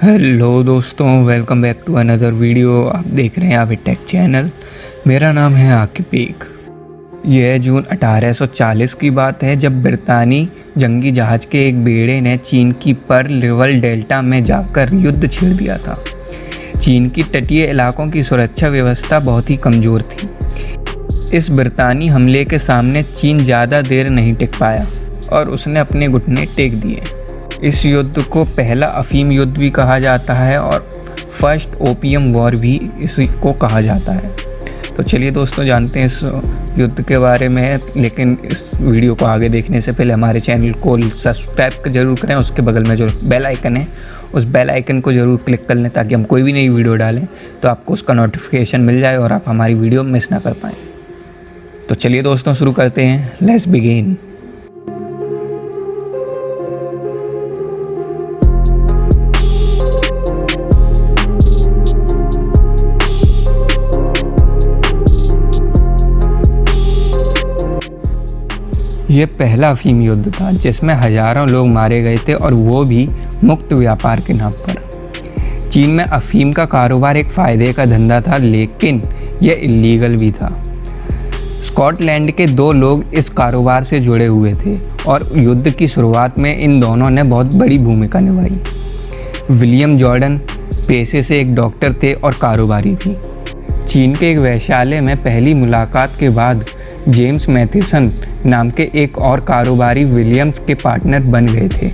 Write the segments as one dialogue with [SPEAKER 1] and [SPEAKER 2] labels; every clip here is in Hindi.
[SPEAKER 1] हेलो दोस्तों, welcome back to another video. आप देख रहे हैं अभी टेक चैनल। मेरा नाम है आकिब बेग। यह जून 1840 की बात है जब ब्रितानी जंगी जहाज के एक बेड़े ने चीन की पर्ल रिवर डेल्टा में जाकर युद्ध छेड़ दिया था। चीन की तटीय इलाकों की सुरक्षा व्यवस्था बहुत ही कमज़ोर थी। इस ब्रितानी हमले के सामने चीन ज़्यादा देर नहीं टिक पाया और उसने अपने घुटने टेक दिए। इस युद्ध को पहला अफीम युद्ध भी कहा जाता है और फर्स्ट ओपियम वॉर भी इसी को कहा जाता है। तो चलिए दोस्तों, जानते हैं इस युद्ध के बारे में। लेकिन इस वीडियो को आगे देखने से पहले हमारे चैनल को सब्सक्राइब जरूर करें। उसके बगल में जो बेल आइकन है उस बेल आइकन को ज़रूर क्लिक कर लें ताकि हम कोई भी नई वीडियो डालें तो आपको उसका नोटिफिकेशन मिल जाए और आप हमारी वीडियो मिस ना कर पाएँ। तो चलिए दोस्तों, शुरू करते हैं। Let's begin. ये पहला अफीम युद्ध था जिसमें हजारों लोग मारे गए थे और वो भी मुक्त व्यापार के नाम पर। चीन में अफीम का कारोबार एक फ़ायदे का धंधा था, लेकिन यह इलीगल भी था। स्कॉटलैंड के दो लोग इस कारोबार से जुड़े हुए थे और युद्ध की शुरुआत में इन दोनों ने बहुत बड़ी भूमिका निभाई। विलियम जॉर्डन पेशे से एक डॉक्टर थे और कारोबारी थी। चीन के एक वेश्यालय में पहली मुलाकात के बाद जेम्स मैथिसन नाम के एक और कारोबारी विलियम्स के पार्टनर बन गए थे।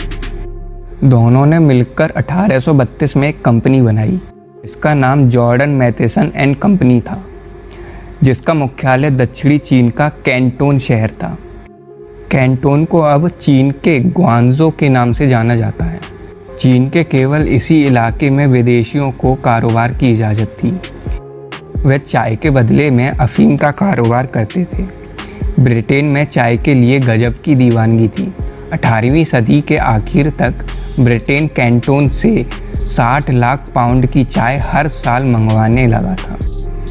[SPEAKER 1] दोनों ने मिलकर 1832 में एक कंपनी बनाई। इसका नाम जॉर्डन मैथिसन एंड कंपनी था, जिसका मुख्यालय दक्षिणी चीन का कैंटोन शहर था। कैंटोन को अब चीन के ग्वांगझो के नाम से जाना जाता है। चीन के केवल इसी इलाके में विदेशियों को कारोबार की इजाज़त थी। वे चाय के बदले में अफीम का कारोबार करते थे। ब्रिटेन में चाय के लिए गजब की दीवानगी थी। 18वीं सदी के आखिर तक ब्रिटेन कैंटोन से 60 लाख पाउंड की चाय हर साल मंगवाने लगा था।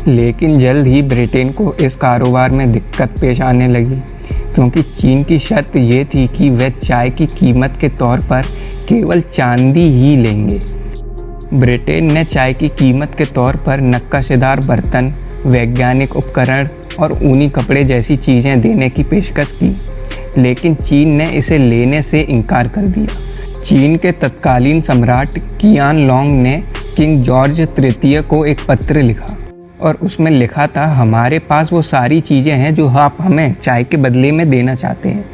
[SPEAKER 1] लेकिन जल्द ही ब्रिटेन को इस कारोबार में दिक्कत पेश आने लगी, क्योंकि चीन की शर्त ये थी कि वे चाय की कीमत के तौर पर केवल चांदी ही लेंगे। ब्रिटेन ने चाय की कीमत के तौर पर नक्काशीदार बर्तन, वैज्ञानिक उपकरण और ऊनी कपड़े जैसी चीज़ें देने की पेशकश की, लेकिन चीन ने इसे लेने से इनकार कर दिया। चीन के तत्कालीन सम्राट कियान लोंग ने किंग जॉर्ज तृतीय को एक पत्र लिखा और उसमें लिखा था, हमारे पास वो सारी चीज़ें हैं जो आप हमें चाय के बदले में देना चाहते हैं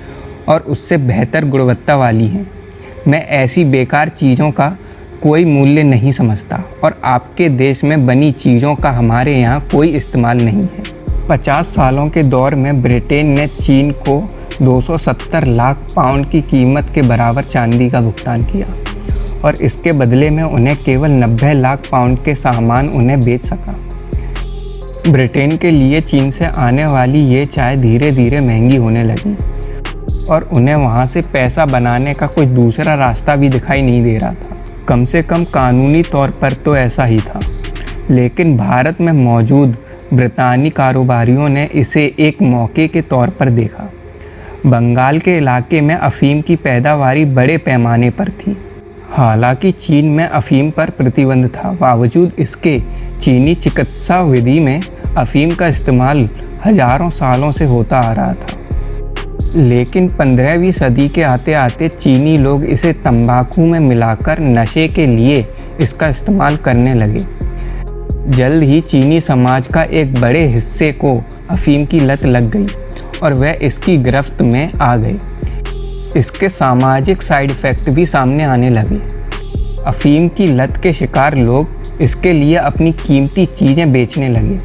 [SPEAKER 1] और उससे बेहतर गुणवत्ता वाली हैं। मैं ऐसी बेकार चीज़ों का कोई मूल्य नहीं समझता और आपके देश में बनी चीज़ों का हमारे यहाँ कोई इस्तेमाल नहीं है। 50 सालों के दौर में ब्रिटेन ने चीन को 270 लाख पाउंड की कीमत के बराबर चांदी का भुगतान किया और इसके बदले में उन्हें केवल 90 लाख पाउंड के सामान उन्हें बेच सका। ब्रिटेन के लिए चीन से आने वाली ये चाय धीरे धीरे महंगी होने लगी और उन्हें वहाँ से पैसा बनाने का कोई दूसरा रास्ता भी दिखाई नहीं दे रहा था। कम से कम कानूनी तौर पर तो ऐसा ही था, लेकिन भारत में मौजूद ब्रितानी कारोबारियों ने इसे एक मौके के तौर पर देखा। बंगाल के इलाके में अफीम की पैदावारी बड़े पैमाने पर थी। हालांकि चीन में अफीम पर प्रतिबंध था, बावजूद इसके चीनी चिकित्सा विधि में अफीम का इस्तेमाल हजारों सालों से होता आ रहा था। लेकिन 15वीं सदी के आते आते चीनी लोग इसे तंबाकू में मिलाकर नशे के लिए इसका इस्तेमाल करने लगे। जल्द ही चीनी समाज का एक बड़े हिस्से को अफीम की लत लग गई और वह इसकी गिरफ्त में आ गए। इसके सामाजिक साइड इफ़ेक्ट भी सामने आने लगे। अफीम की लत के शिकार लोग इसके लिए अपनी कीमती चीज़ें बेचने लगे।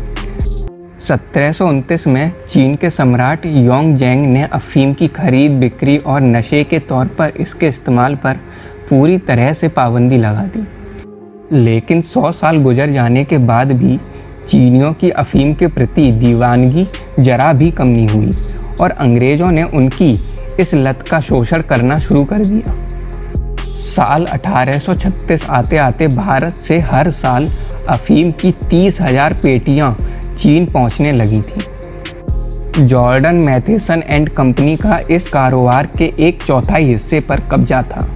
[SPEAKER 1] 1729 में चीन के सम्राट योंगजेंग ने अफीम की खरीद, बिक्री और नशे के तौर पर इसके इस्तेमाल पर पूरी तरह से पाबंदी लगा दी। लेकिन 100 साल गुजर जाने के बाद भी चीनियों की अफीम के प्रति दीवानगी जरा भी कम नहीं हुई और अंग्रेज़ों ने उनकी इस लत का शोषण करना शुरू कर दिया। साल 1836 आते आते भारत से हर साल अफीम की 30,000 पेटियाँ चीन पहुंचने लगी थी। जॉर्डन मैथिसन एंड कंपनी का इस कारोबार के 1/4 हिस्से पर कब्जा था।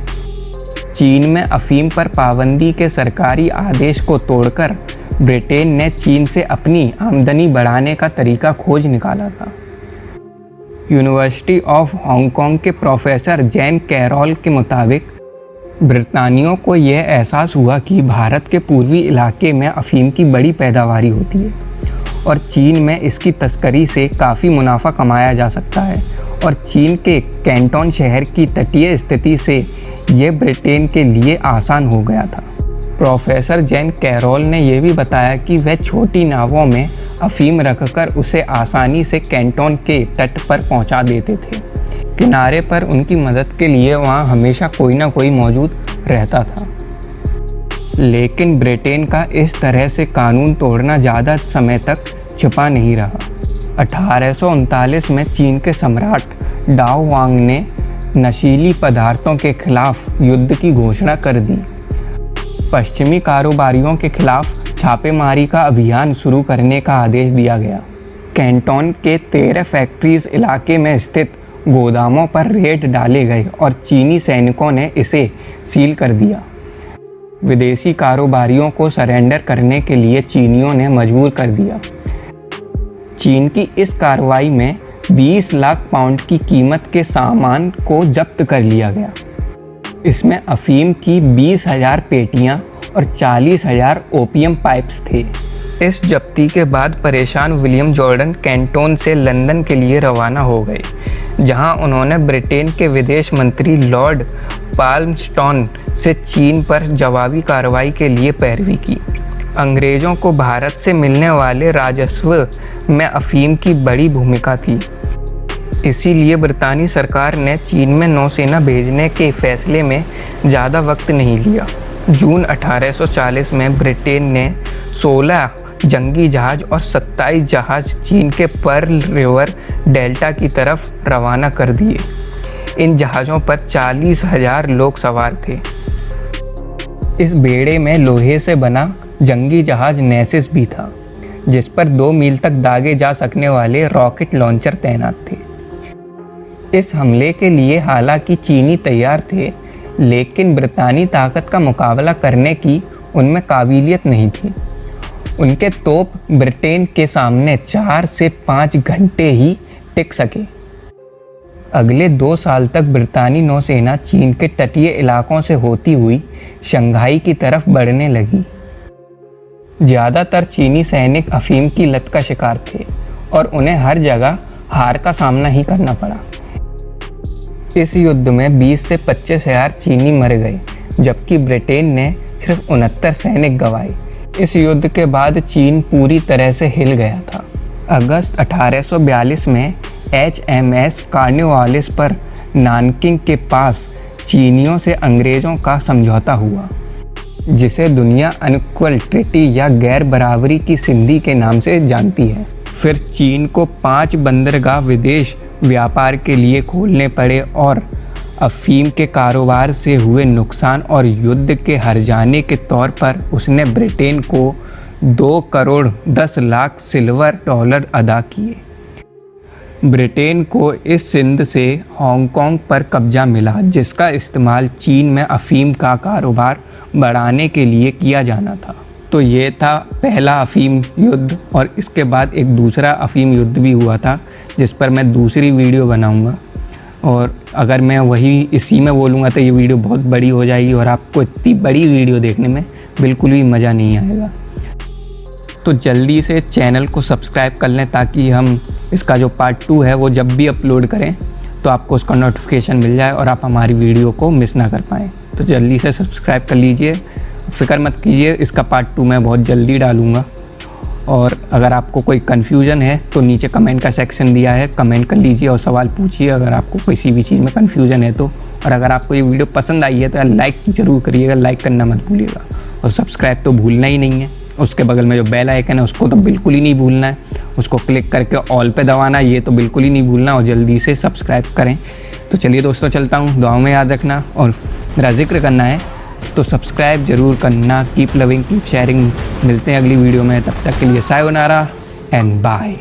[SPEAKER 1] चीन में अफीम पर पाबंदी के सरकारी आदेश को तोड़कर ब्रिटेन ने चीन से अपनी आमदनी बढ़ाने का तरीका खोज निकाला था। यूनिवर्सिटी ऑफ हांगकांग के प्रोफेसर जैन कैरोल के मुताबिक ब्रितानियों को यह एहसास हुआ कि भारत के पूर्वी इलाके में अफीम की बड़ी पैदावारी होती है और चीन में इसकी तस्करी से काफ़ी मुनाफा कमाया जा सकता है, और चीन के कैंटोन शहर की तटीय स्थिति से ये ब्रिटेन के लिए आसान हो गया था। प्रोफेसर जैन कैरोल ने यह भी बताया कि वह छोटी नावों में अफीम रखकर उसे आसानी से कैंटोन के तट पर पहुंचा देते थे। किनारे पर उनकी मदद के लिए वहां हमेशा कोई ना कोई मौजूद रहता था। लेकिन ब्रिटेन का इस तरह से कानून तोड़ना ज़्यादा समय तक छिपा नहीं रहा। 1839 में चीन के सम्राट डाओ वांग ने नशीली पदार्थों के खिलाफ युद्ध की घोषणा कर दी। पश्चिमी कारोबारियों के खिलाफ छापेमारी का अभियान शुरू करने का आदेश दिया गया। कैंटोन के 13 फैक्ट्रीज इलाके में स्थित गोदामों पर रेड डाले गए और चीनी सैनिकों ने इसे सील कर दिया। विदेशी कारोबारियों को सरेंडर करने के लिए चीनियों ने मजबूर कर दिया। चीन की इस कार्रवाई में 20 लाख पाउंड की कीमत के सामान को जब्त कर लिया गया। इसमें अफीम की 20,000 पेटियां और 40,000 ओपियम पाइप्स थे। इस जब्ती के बाद परेशान विलियम जॉर्डन कैंटोन से लंदन के लिए रवाना हो गए, जहां उन्होंने ब्रिटेन के विदेश मंत्री लॉर्ड पाल्मस्टोन से चीन पर जवाबी कार्रवाई के लिए पैरवी की। अंग्रेज़ों को भारत से मिलने वाले राजस्व में अफीम की बड़ी भूमिका थी, इसीलिए ब्रितानी सरकार ने चीन में नौसेना भेजने के फैसले में ज़्यादा वक्त नहीं लिया। जून 1840 में ब्रिटेन ने 16 जंगी जहाज़ और 27 जहाज़ चीन के पर्ल रिवर डेल्टा की तरफ रवाना कर दिए। इन जहाज़ों पर 40,000 लोग सवार थे। इस बेड़े में लोहे से बना जंगी जहाज़ नेसिस भी था, जिस पर 2 मील तक दागे जा सकने वाले रॉकेट लॉन्चर तैनात थे। इस हमले के लिए हालांकि चीनी तैयार थे, लेकिन ब्रितानी ताकत का मुकाबला करने की उनमें काबिलियत नहीं थी। उनके तोप ब्रिटेन के सामने 4 से 5 घंटे ही टिक सके। अगले 2 साल तक ब्रितानी नौसेना चीन के तटीय इलाकों से होती हुई शंघाई की तरफ बढ़ने लगी। ज़्यादातर चीनी सैनिक अफीम की लत का शिकार थे और उन्हें हर जगह हार का सामना ही करना पड़ा। इस युद्ध में 20 से 25,000 चीनी मर गए, जबकि ब्रिटेन ने सिर्फ 69 सैनिक गंवाए। इस युद्ध के बाद चीन पूरी तरह से हिल गया था। अगस्त 1842 में HMS कॉर्नवालिस पर नानकिंग के पास चीनियों से अंग्रेज़ों का समझौता हुआ, जिसे दुनिया अनइक्वल ट्रीटी या गैर बराबरी की संधि के नाम से जानती है। फिर चीन को 5 बंदरगाह विदेश व्यापार के लिए खोलने पड़े और अफीम के कारोबार से हुए नुकसान और युद्ध के हार जाने के तौर पर उसने ब्रिटेन को 2 करोड़ 10 लाख सिल्वर डॉलर अदा किए। ब्रिटेन को इस सिंध से हांगकांग पर कब्जा मिला, जिसका इस्तेमाल चीन में अफीम का कारोबार बढ़ाने के लिए किया जाना था। तो ये था पहला अफीम युद्ध, और इसके बाद एक दूसरा अफीम युद्ध भी हुआ था, जिस पर मैं दूसरी वीडियो बनाऊंगा। और अगर मैं वही इसी में बोलूँगा तो ये वीडियो बहुत बड़ी हो जाएगी और आपको इतनी बड़ी वीडियो देखने में बिल्कुल भी मज़ा नहीं आएगा। तो जल्दी से चैनल को सब्सक्राइब कर लें, ताकि हम इसका जो पार्ट 2 है वो जब भी अपलोड करें तो आपको उसका नोटिफिकेशन मिल जाए और आप हमारी वीडियो को मिस ना कर पाएँ। तो जल्दी से सब्सक्राइब कर लीजिए, फ़िक्र मत कीजिए, इसका पार्ट 2 मैं बहुत जल्दी डालूँगा। और अगर आपको कोई कन्फ्यूज़न है तो नीचे कमेंट का सेक्शन दिया है, कमेंट कर लीजिए और सवाल पूछिए अगर आपको किसी भी चीज़ में कन्फ्यूज़न है तो। और अगर आपको ये वीडियो पसंद आई है तो यार लाइक ज़रूर करिएगा, लाइक करना मत भूलिएगा, और सब्सक्राइब तो भूलना ही नहीं है। उसके बगल में जो बेल आइकन है उसको तो बिल्कुल ही नहीं भूलना है, उसको क्लिक करके ऑल पे दबाना, ये तो बिल्कुल ही नहीं भूलना, और जल्दी से सब्सक्राइब करें। तो चलिए दोस्तों, चलता हूँ, दुआओं में याद रखना, और मेरा जिक्र करना है तो सब्सक्राइब जरूर करना। Keep loving, keep sharing. मिलते हैं अगली वीडियो में, तब तक के लिए सायोनारा एंड बाय।